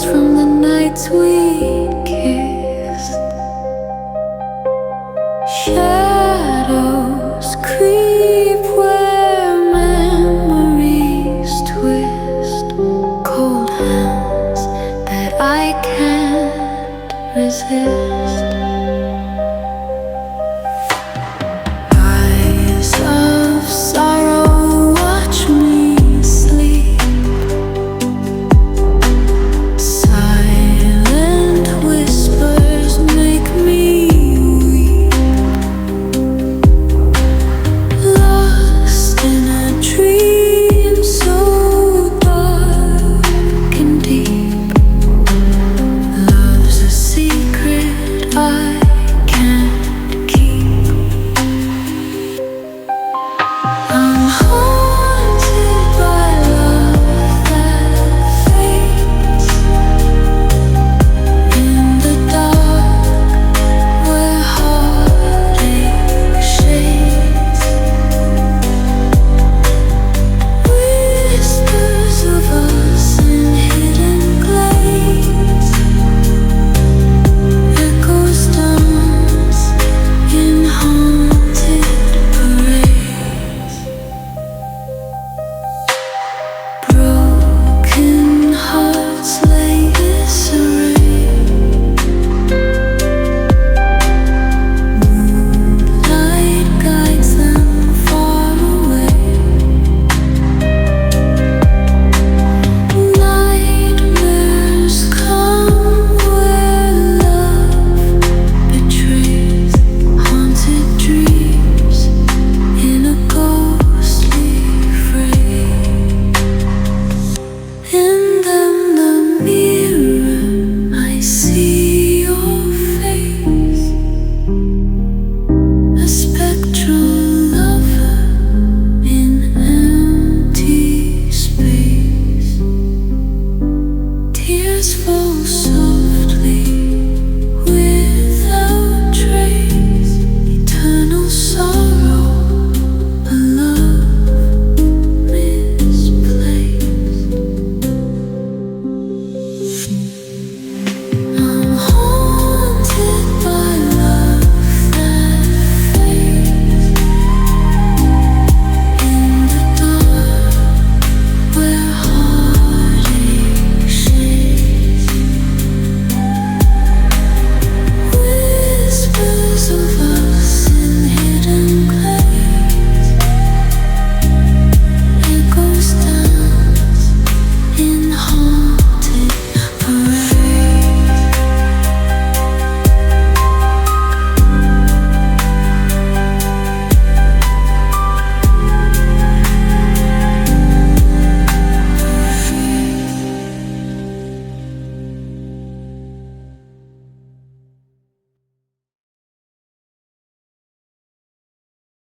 echoes from the nights we kissed. Shadows creep where memories twist. Cold hands that I can't resist. Eyes of sorrow watch me sleep. Silent whispers make me weep. Lost in a dream so dark and deep. Love's a secret I can't keep. I'm haunted by love that fades in the dark where heartache shades. Whispers of us in hidden glades. Echoes dance in haunted parades. Broken hearts lay disarray. Moonlight guides them far away. Nightmares come where love betrays. Haunted dreams in a ghostly frame. In them, the mirror, I see your face. A spectral lover in empty space. Tears fall so